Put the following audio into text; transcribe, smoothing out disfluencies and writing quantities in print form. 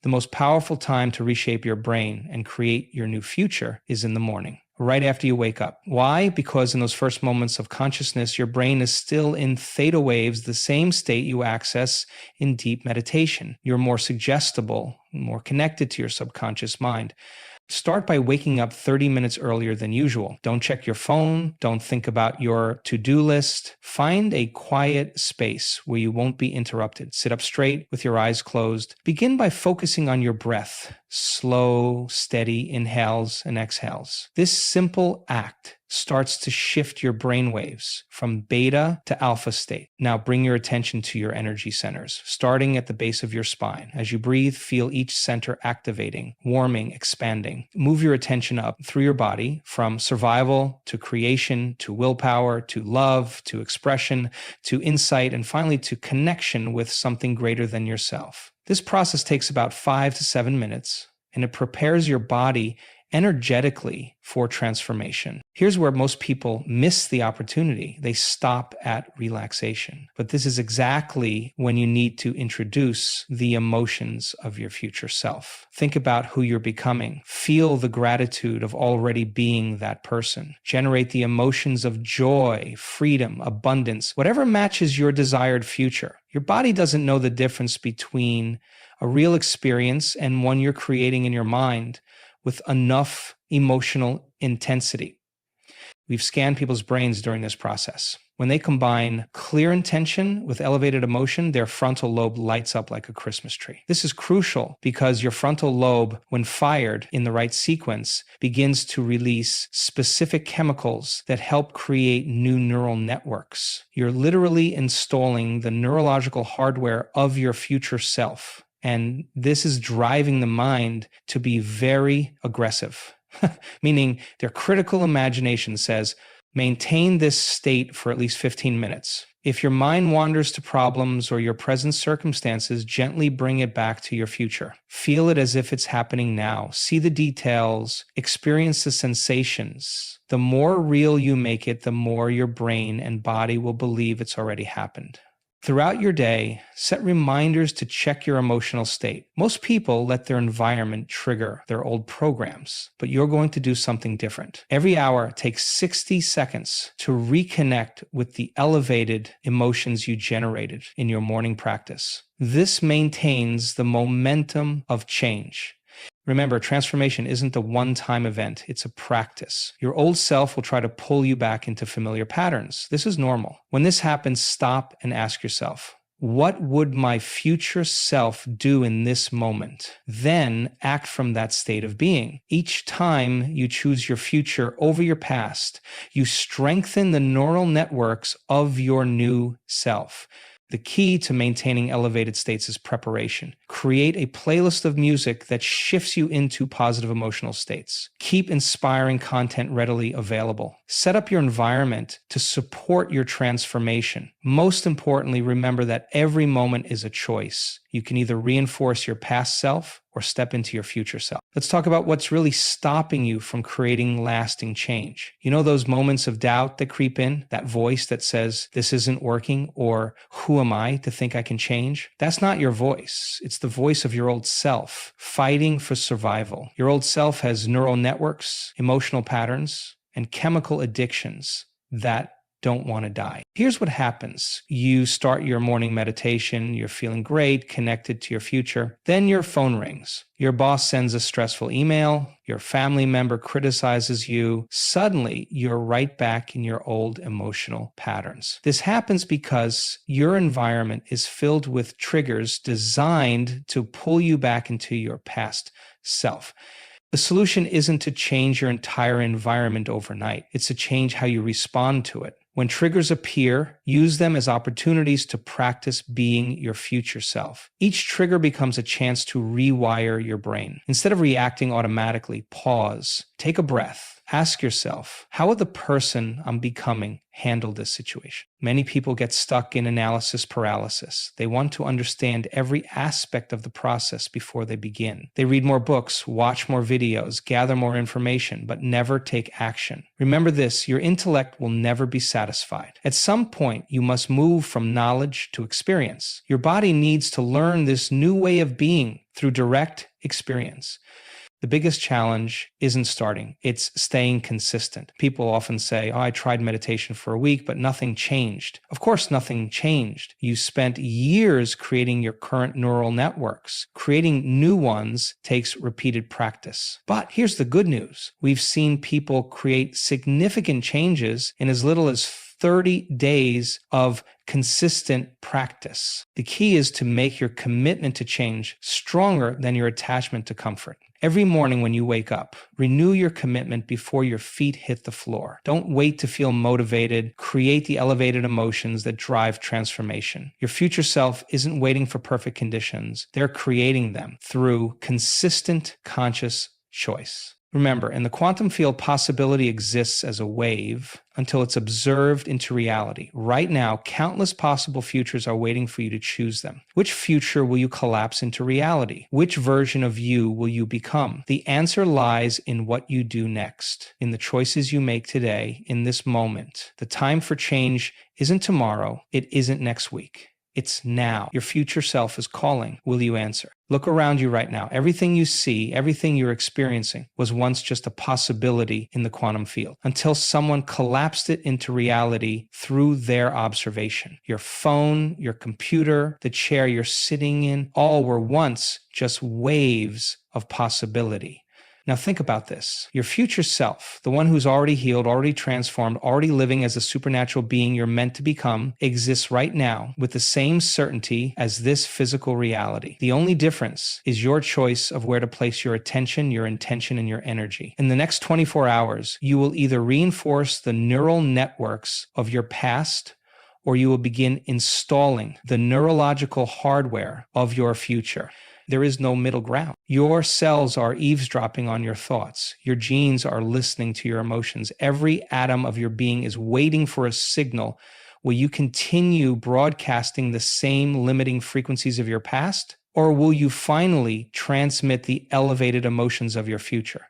The most powerful time to reshape your brain and create your new future is in the morning, right after you wake up. Why? Because in those first moments of consciousness, your brain is still in theta waves, the same state you access in deep meditation. You're more suggestible, more connected to your subconscious mind. Start by waking up 30 minutes earlier than usual. Don't check your phone. Don't think about your to-do list. Find a quiet space where you won't be interrupted. Sit up straight with your eyes closed. Begin by focusing on your breath. Slow, steady inhales and exhales. This simple act starts to shift your brain waves from beta to alpha state. Now bring your attention to your energy centers, starting at the base of your spine. As you breathe, feel each center activating, warming, expanding. Move your attention up through your body from survival to creation to willpower to love to expression to insight and finally to connection with something greater than yourself. This process takes about 5 to 7 minutes and it prepares your body energetically for transformation. Here's where most people miss the opportunity. They stop at relaxation. But this is exactly when you need to introduce the emotions of your future self. Think about who you're becoming. Feel the gratitude of already being that person. Generate the emotions of joy, freedom, abundance, whatever matches your desired future. Your body doesn't know the difference between a real experience and one you're creating in your mind with enough emotional intensity. We've scanned people's brains during this process. When they combine clear intention with elevated emotion, their frontal lobe lights up like a Christmas tree. This is crucial because your frontal lobe, when fired in the right sequence, begins to release specific chemicals that help create new neural networks. You're literally installing the neurological hardware of your future self. And this is driving the mind to be very aggressive, meaning their critical imagination says, maintain this state for at least 15 minutes. If your mind wanders to problems or your present circumstances, gently bring it back to your future. Feel it as if it's happening now. See the details, experience the sensations. The more real you make it, the more your brain and body will believe it's already happened. Throughout your day, set reminders to check your emotional state. Most people let their environment trigger their old programs, but you're going to do something different. Every hour, take 60 seconds to reconnect with the elevated emotions you generated in your morning practice. This maintains the momentum of change. Remember, transformation isn't a one-time event, it's a practice. Your old self will try to pull you back into familiar patterns. This is normal. When this happens, stop and ask yourself, what would my future self do in this moment? Then act from that state of being. Each time you choose your future over your past, you strengthen the neural networks of your new self. The key to maintaining elevated states is preparation. Create a playlist of music that shifts you into positive emotional states. Keep inspiring content readily available. Set up your environment to support your transformation. Most importantly, remember that every moment is a choice. You can either reinforce your past self or step into your future self. Let's talk about what's really stopping you from creating lasting change. You know those moments of doubt that creep in? That voice that says, this isn't working, or who am I to think I can change? That's not your voice. It's the voice of your old self, fighting for survival. Your old self has neural networks, emotional patterns, and chemical addictions that don't want to die. Here's what happens. You start your morning meditation, you're feeling great, connected to your future. Then your phone rings. Your boss sends a stressful email, your family member criticizes you. Suddenly, you're right back in your old emotional patterns. This happens because your environment is filled with triggers designed to pull you back into your past self. The solution isn't to change your entire environment overnight. It's to change how you respond to it. When triggers appear, use them as opportunities to practice being your future self. Each trigger becomes a chance to rewire your brain. Instead of reacting automatically, pause, take a breath. Ask yourself, how would the person I'm becoming handle this situation. Many people get stuck in analysis paralysis. They want to understand every aspect of the process before they begin. They read more books, watch more videos, gather more information, but never take action. Remember this, your intellect will never be satisfied. At some point, you must move from knowledge to experience. Your body needs to learn this new way of being through direct experience. The biggest challenge isn't starting, it's staying consistent. People often say, I tried meditation for a week, but nothing changed. Of course, nothing changed. You spent years creating your current neural networks. Creating new ones takes repeated practice. But here's the good news. We've seen people create significant changes in as little as 30 days of consistent practice. The key is to make your commitment to change stronger than your attachment to comfort. Every morning when you wake up, renew your commitment before your feet hit the floor. Don't wait to feel motivated. Create the elevated emotions that drive transformation. Your future self isn't waiting for perfect conditions. They're creating them through consistent, conscious choice. Remember, in the quantum field, possibility exists as a wave until it's observed into reality. Right now, countless possible futures are waiting for you to choose them. Which future will you collapse into reality? Which version of you will you become? The answer lies in what you do next, in the choices you make today, in this moment. The time for change isn't tomorrow. It isn't next week. It's now. Your future self is calling. Will you answer? Look around you right now. Everything you see, everything you're experiencing was once just a possibility in the quantum field until someone collapsed it into reality through their observation. Your phone, your computer, the chair you're sitting in, all were once just waves of possibility. Now think about this. Your future self, the one who's already healed, already transformed, already living as a supernatural being you're meant to become, exists right now with the same certainty as this physical reality. The only difference is your choice of where to place your attention, your intention, and your energy. In the next 24 hours, you will either reinforce the neural networks of your past, or you will begin installing the neurological hardware of your future. There is no middle ground. Your cells are eavesdropping on your thoughts. Your genes are listening to your emotions. Every atom of your being is waiting for a signal. Will you continue broadcasting the same limiting frequencies of your past? Or will you finally transmit the elevated emotions of your future?